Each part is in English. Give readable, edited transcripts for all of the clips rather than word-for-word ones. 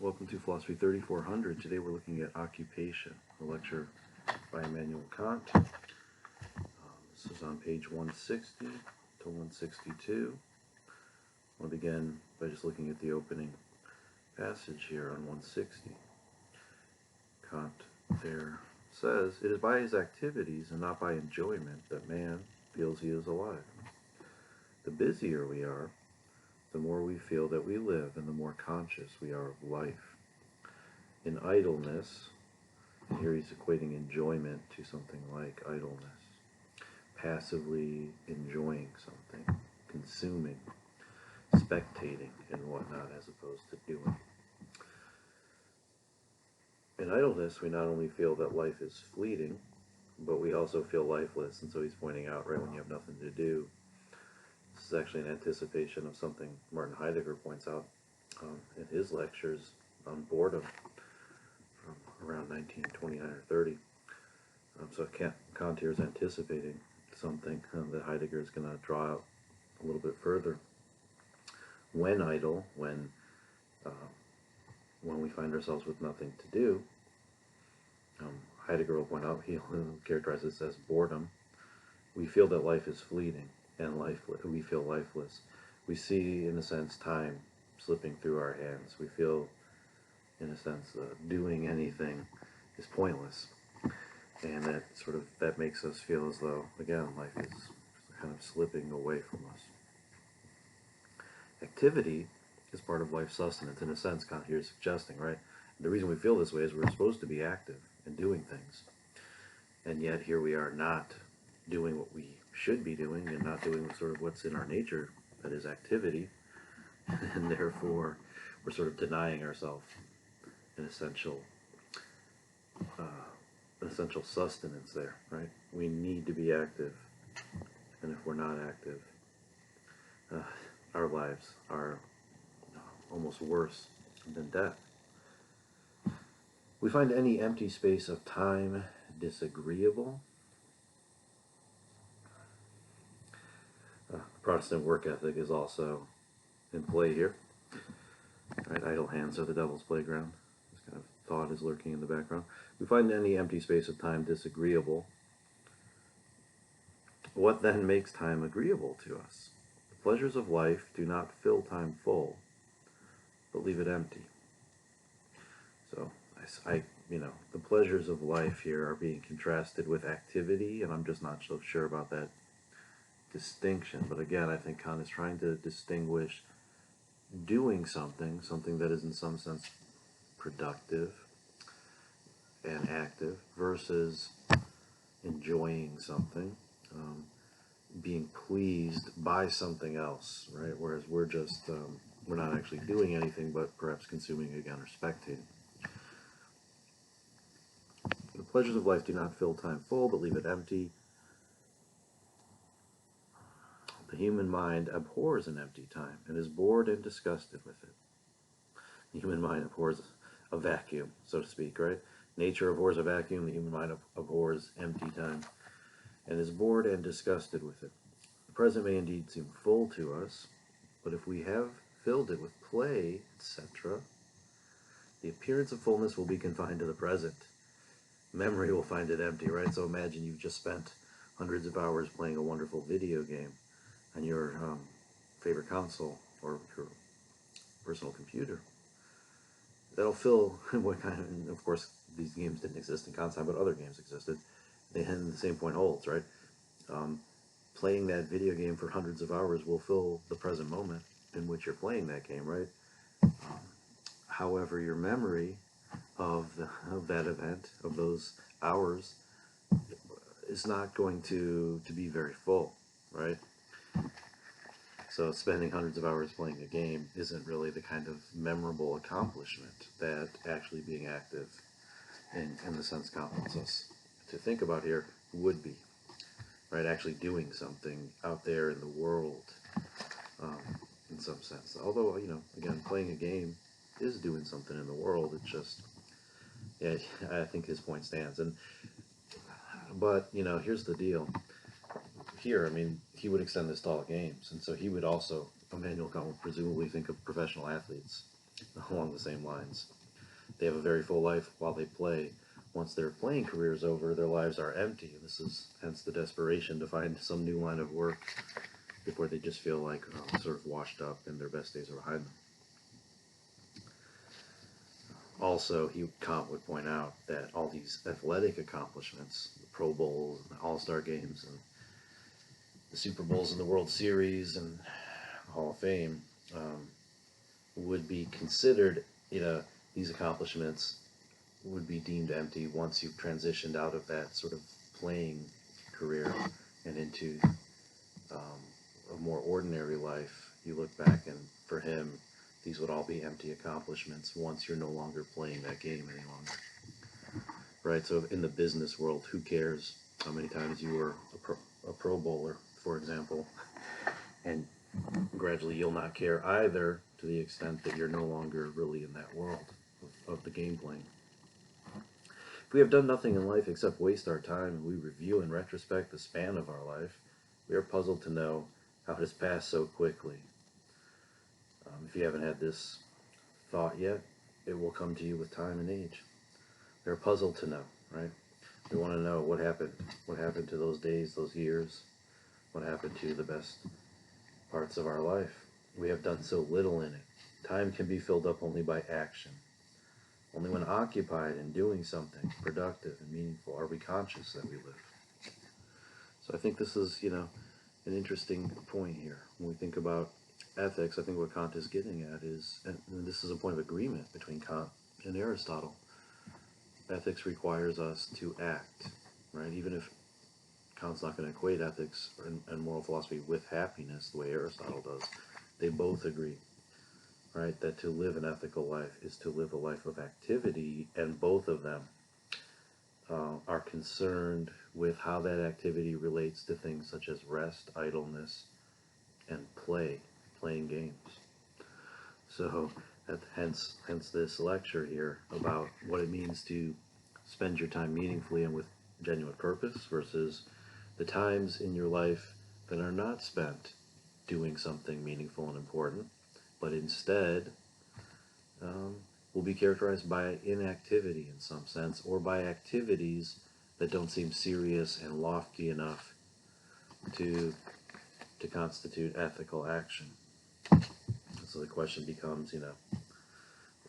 Welcome to Philosophy 3400. Today we're looking at occupation, a lecture by Immanuel Kant. This is on page 160 to 162. We'll begin by just looking at the opening passage here on 160. Kant there says, "It is by his activities and not by enjoyment that man feels he is alive. The busier we are, the more we feel that we live and the more conscious we are of life. In idleness," and here he's equating enjoyment to something like idleness, passively enjoying something, consuming, spectating, and whatnot, as opposed to doing. In idleness, we not only feel that life is fleeting, but we also feel lifeless, and so he's pointing out, right, when you have nothing to do. This is actually an anticipation of something Martin Heidegger points out in his lectures on boredom from around 1929 or 30. So Kant here is anticipating something that Heidegger is going to draw out a little bit further. When idle, when we find ourselves with nothing to do, Heidegger will point out, he'll characterize this as boredom. We feel that life is fleeting and lifeless. We feel lifeless. We see, in a sense, time slipping through our hands. We feel, in a sense, doing anything is pointless, and that makes us feel as though, again, life is kind of slipping away from us. Activity is part of life sustenance, in a sense, Kant here is suggesting, right? The reason we feel this way is we're supposed to be active and doing things, and yet here we are not doing what we should be doing and not doing sort of what's in our nature, that is activity, and therefore we're sort of denying ourselves an essential sustenance there, right? We need to be active, and if we're not active, our lives are almost worse than death. We find any empty space of time disagreeable. Protestant work ethic is also in play here. Right? Idle hands are the devil's playground. This kind of thought is lurking in the background. We find any empty space of time disagreeable. What then makes time agreeable to us? The pleasures of life do not fill time full, but leave it empty. So, the pleasures of life here are being contrasted with activity, and I'm just not so sure about that distinction. But again, I think Kant is trying to distinguish doing something that is in some sense productive and active versus enjoying something, being pleased by something else, right? Whereas we're just, we're not actually doing anything, but perhaps consuming again or spectating. The pleasures of life do not fill time full, but leave it empty. The human mind abhors an empty time and is bored and disgusted with it. The human mind abhors a vacuum, so to speak, right? Nature abhors a vacuum, the human mind abhors empty time and is bored and disgusted with it. The present may indeed seem full to us, but if we have filled it with play, etc., the appearance of fullness will be confined to the present. Memory will find it empty, right? So imagine you've just spent hundreds of hours playing a wonderful video game on your favorite console or your personal computer. That'll fill what kind of, and of course, these games didn't exist in Kant's time, but other games existed. And the same point holds, right? Playing that video game for hundreds of hours will fill the present moment in which you're playing that game, right? However, your memory of that event, of those hours, is not going to be very full, right? So spending hundreds of hours playing a game isn't really the kind of memorable accomplishment that actually being active, in the sense Kant wants us to think about here, would be, right? Actually doing something out there in the world, in some sense. Although, again, playing a game is doing something in the world. It's just, yeah, I think his point stands. But here's the deal. Here, he would extend this to all games, and so he would also, Immanuel Kant would presumably think of professional athletes along the same lines. They have a very full life while they play. Once their playing career is over, their lives are empty. This is hence the desperation to find some new line of work before they just feel like sort of washed up and their best days are behind them. Also, Kant would point out that all these athletic accomplishments, the Pro Bowls, and the All-Star games, and the Super Bowls and the World Series and Hall of Fame, um, would be considered, these accomplishments would be deemed empty once you've transitioned out of that sort of playing career and into a more ordinary life. You look back, and for him, these would all be empty accomplishments once you're no longer playing that game any longer. Right? So in the business world, who cares how many times you were a pro bowler, for example, and gradually you'll not care either to the extent that you're no longer really in that world of the game playing. If we have done nothing in life except waste our time, and we review in retrospect the span of our life, we are puzzled to know how it has passed so quickly. If you haven't had this thought yet, it will come to you with time and age. They're puzzled to know, right? We want to know what happened to those days, those years, what happened to the best parts of our life. We have done so little in it. Time can be filled up only by action. Only when occupied in doing something productive and meaningful are we conscious that we live. So I think this is, an interesting point here. When we think about ethics, I think what Kant is getting at is, and this is a point of agreement between Kant and Aristotle, ethics requires us to act, right? Even if Kant's not going to equate ethics and moral philosophy with happiness the way Aristotle does, they both agree, right, that to live an ethical life is to live a life of activity, and both of them are concerned with how that activity relates to things such as rest, idleness, and playing games. So, hence this lecture here about what it means to spend your time meaningfully and with genuine purpose versus the times in your life that are not spent doing something meaningful and important, but instead will be characterized by inactivity in some sense, or by activities that don't seem serious and lofty enough to constitute ethical action. So the question becomes,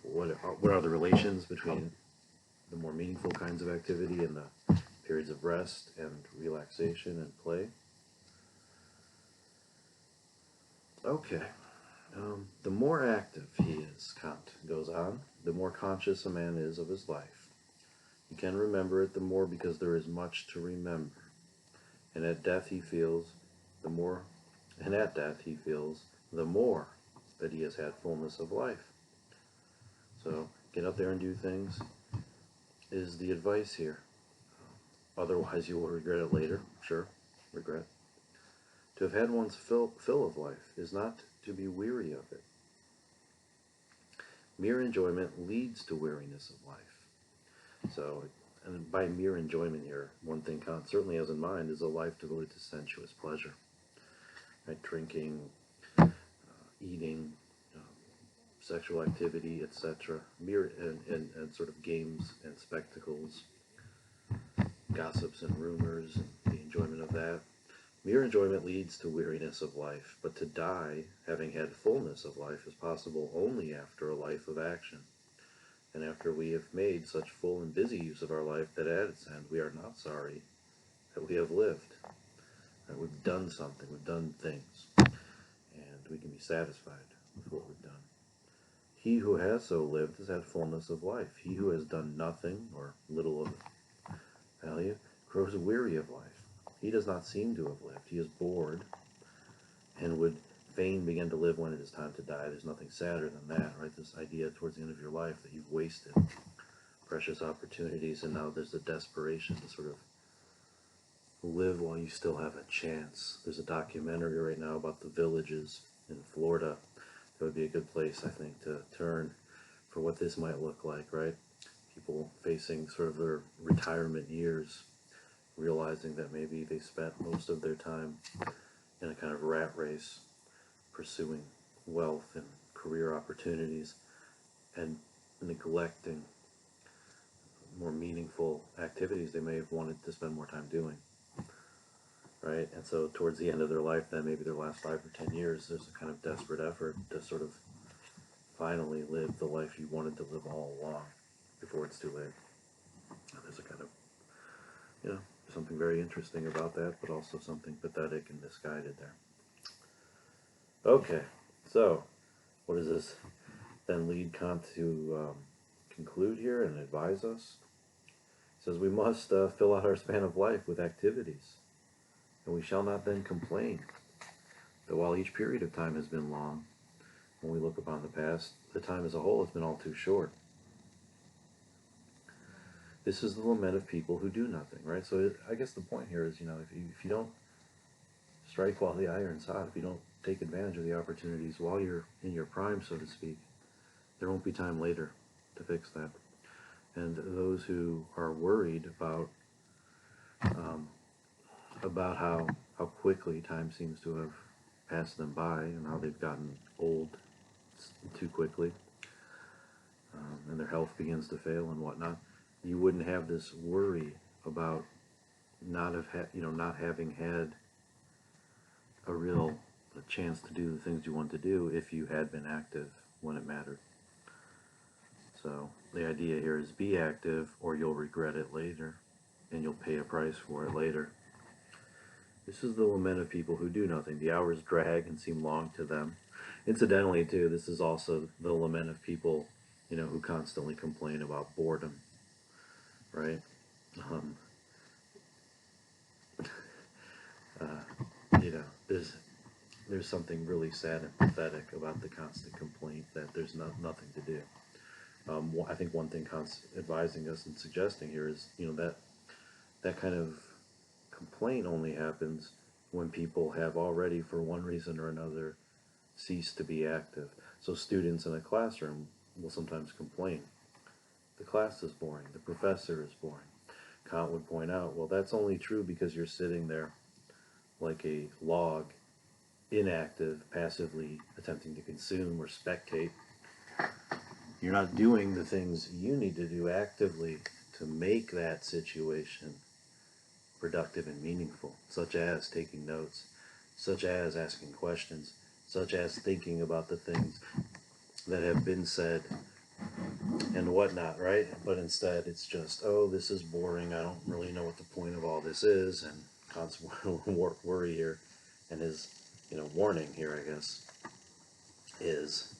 what are the relations between the more meaningful kinds of activity and the periods of rest and relaxation and play? Okay. The more active he is, Kant goes on, the more conscious a man is of his life. He can remember it the more because there is much to remember. And at death he feels the more, the more that he has had fullness of life. So get out there and do things is the advice here. Otherwise you will regret it later. Sure, regret. To have had one's fill of life is not to be weary of it. Mere enjoyment leads to weariness of life. So, and by mere enjoyment here, one thing Kant certainly has in mind is a life devoted to sensuous pleasure. Right? Drinking, eating, sexual activity, etc. Mere and sort of games and spectacles, gossips and rumors, and the enjoyment of that. Mere enjoyment leads to weariness of life, but to die, having had fullness of life, is possible only after a life of action, and after we have made such full and busy use of our life that at its end we are not sorry that we have lived, that we've done something, we've done things, and we can be satisfied with what we've done. He who has so lived has had fullness of life. He who has done nothing, or little of value, grows weary of life. He does not seem to have lived. He is bored and would fain begin to live when it is time to die. There's nothing sadder than that, right? This idea towards the end of your life that you've wasted precious opportunities, and now there's a desperation to sort of live while you still have a chance. There's a documentary right now about the villages in Florida. That would be a good place, I think, to turn for what this might look like, right? People facing sort of their retirement years, realizing that maybe they spent most of their time in a kind of rat race, pursuing wealth and career opportunities, and neglecting more meaningful activities they may have wanted to spend more time doing, right? And so towards the end of their life, then maybe their last 5 or 10 years, there's a kind of desperate effort to sort of finally live the life you wanted to live all along before it's too late. And there's a kind of, something very interesting about that, but also something pathetic and misguided there. Okay, so what does this then lead Kant to conclude here and advise us? He says we must fill out our span of life with activities, and we shall not then complain that while each period of time has been long, when we look upon the past, the time as a whole has been all too short. This is the lament of people who do nothing, right? So I guess the point here is, if you don't strike while the iron's hot, if you don't take advantage of the opportunities while you're in your prime, so to speak, there won't be time later to fix that. And those who are worried about how quickly time seems to have passed them by and how they've gotten old too quickly, and their health begins to fail and whatnot, you wouldn't have this worry about not having had a chance to do the things you want to do if you had been active when it mattered. So the idea here is be active or you'll regret it later, and you'll pay a price for it later. This is the lament of people who do nothing. The hours drag and seem long to them. Incidentally, too, this is also the lament of people, who constantly complain about boredom, right? There's something really sad and pathetic about the constant complaint that there's nothing to do. I think one thing Kant's advising us and suggesting here is, that kind of complaint only happens when people have already, for one reason or another, ceased to be active. So students in a classroom will sometimes complain. The class is boring. The professor is boring. Kant would point out, well, that's only true because you're sitting there like a log, inactive, passively attempting to consume or spectate. You're not doing the things you need to do actively to make that situation productive and meaningful, such as taking notes, such as asking questions, such as thinking about the things that have been said and whatnot, right? But instead it's just, oh, this is boring, I don't really know what the point of all this is, and Kant's worry here, and his warning here, I guess, is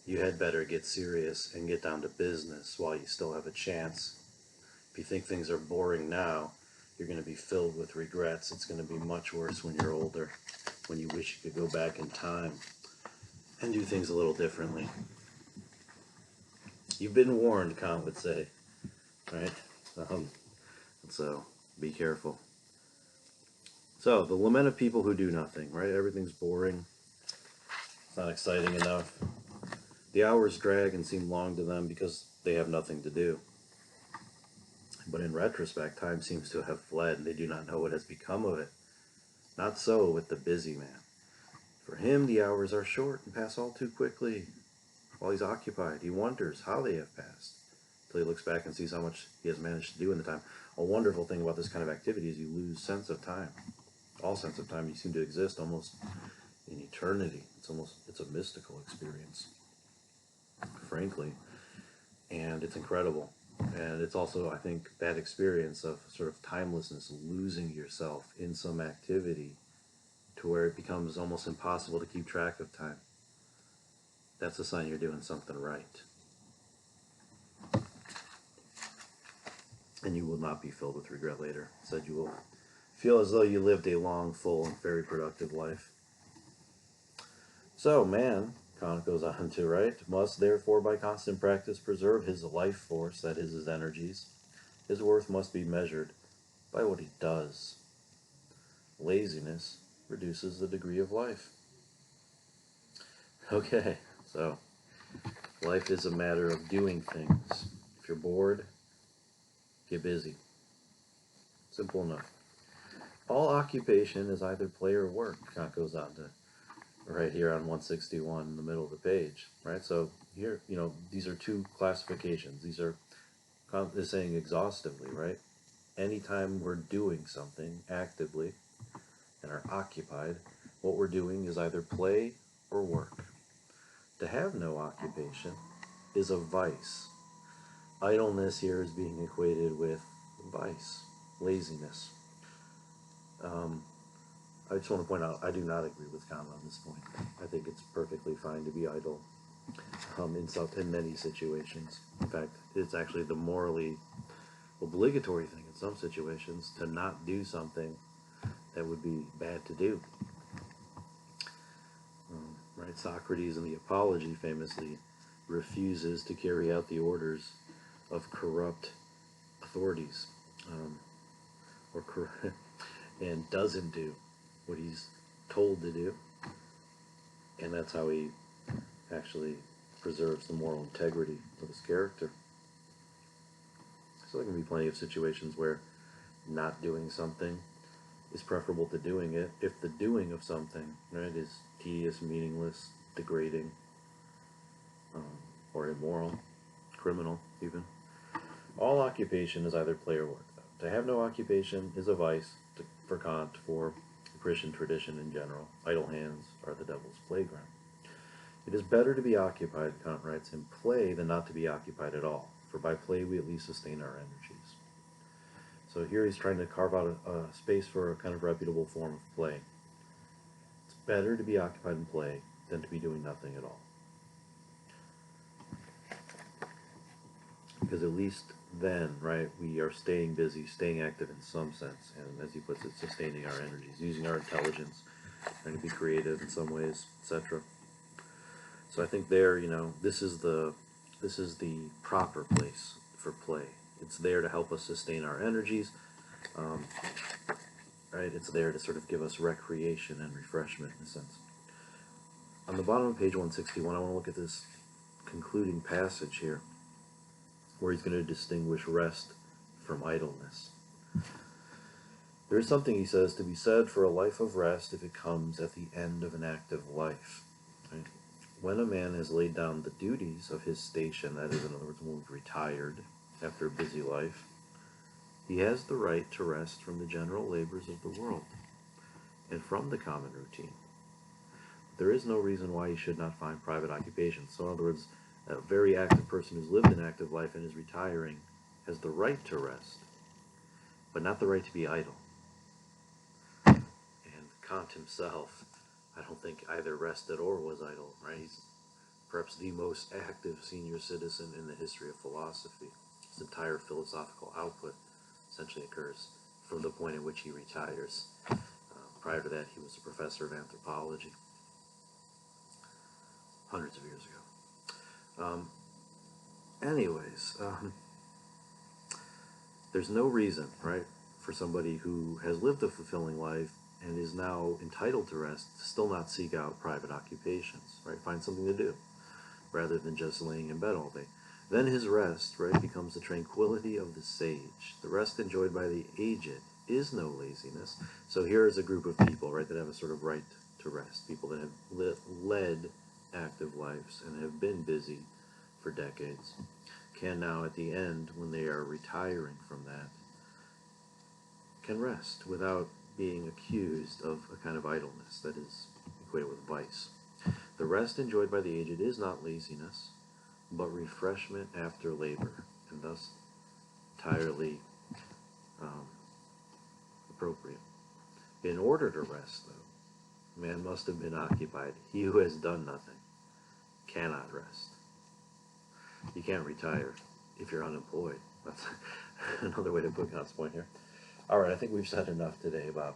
you had better get serious and get down to business while you still have a chance. If you think things are boring now, you're going to be filled with regrets. It's going to be much worse when you're older, when you wish you could go back in time and do things a little differently. You've been warned, Kant would say, right? So be careful. So the lament of people who do nothing, right? Everything's boring. It's not exciting enough. The hours drag and seem long to them because they have nothing to do. But in retrospect, time seems to have fled, and they do not know what has become of it. Not so with the busy man. For him, the hours are short and pass all too quickly. While he's occupied, he wonders how they have passed, until he looks back and sees how much he has managed to do in the time. A wonderful thing about this kind of activity is you lose sense of time. All sense of time. You seem to exist almost in eternity. It's a mystical experience, frankly, and it's incredible. And it's also, I think, that experience of sort of timelessness, losing yourself in some activity to where it becomes almost impossible to keep track of time. That's a sign you're doing something right. And you will not be filled with regret later. Instead, you will feel as though you lived a long, full, and very productive life. So, man, Kant goes on to write, must therefore by constant practice preserve his life force, that is, his energies. His worth must be measured by what he does. Laziness reduces the degree of life. Okay, so life is a matter of doing things. If you're bored, get busy. Simple enough. All occupation is either play or work. Kant goes on to right here on 161 in the middle of the page, right? So here, these are two classifications. These are Kant is saying exhaustively, right? Anytime we're doing something actively and are occupied, what we're doing is either play or work. To have no occupation is a vice. Idleness here is being equated with vice, laziness. Um, I just want to point out, I do not agree with Kant on this point. I think it's perfectly fine to be idle in many situations. In fact, it's actually the morally obligatory thing in some situations to not do something that would be bad to do. Right? Socrates in the Apology famously refuses to carry out the orders of corrupt authorities, or and doesn't do what he's told to do, and that's how he actually preserves the moral integrity of his character. So there can be plenty of situations where not doing something is preferable to doing it if the doing of something, right, is tedious, meaningless, degrading, or immoral, criminal even. All occupation is either play or work, though. To have no occupation is a vice for Kant, for Christian tradition in general. Idle hands are the devil's playground. It is better to be occupied, Kant writes, in play than not to be occupied at all, for by play we at least sustain our energies. So here he's trying to carve out a space for a kind of reputable form of play. It's better to be occupied in play than to be doing nothing at all. Because at least then, right, we are staying busy, staying active in some sense, and as he puts it, sustaining our energies, using our intelligence, trying to be creative in some ways, etc. So I think there, this is the proper place for play. It's there to help us sustain our energies, right? It's there to sort of give us recreation and refreshment in a sense. On the bottom of page 161, I want to look at this concluding passage here, where he's going to distinguish rest from idleness. There is something, he says, to be said for a life of rest if it comes at the end of an active life. Right? When a man has laid down the duties of his station, that is, in other words, when we've retired after a busy life, he has the right to rest from the general labors of the world and from the common routine. There is no reason why he should not find private occupation. So in other words, a very active person who's lived an active life and is retiring has the right to rest, but not the right to be idle. And Kant himself, I don't think either rested or was idle, right? He's perhaps the most active senior citizen in the history of philosophy. His entire philosophical output essentially occurs from the point at which he retires. Prior to that, he was a professor of anthropology hundreds of years ago. Anyways, there's no reason, right, for somebody who has lived a fulfilling life and is now entitled to rest to still not seek out private occupations, right? Find something to do rather than just laying in bed all day. Then his rest, right, becomes the tranquility of the sage. The rest enjoyed by the aged is no laziness. So here is a group of people, right, that have a sort of right to rest. People that have led active lives and have been busy for decades can now, at the end, when they are retiring from that, can rest without being accused of a kind of idleness that is equated with vice. The rest enjoyed by the aged is not laziness, but refreshment after labor, and thus entirely appropriate. In order to rest, though, man must have been occupied. He who has done nothing cannot rest. You can't retire if you're unemployed. That's another way to put Kant's point here. All right, I think we've said enough today about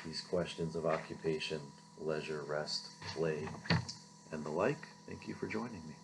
these questions of occupation, leisure, rest, play, and the like. Thank you for joining me.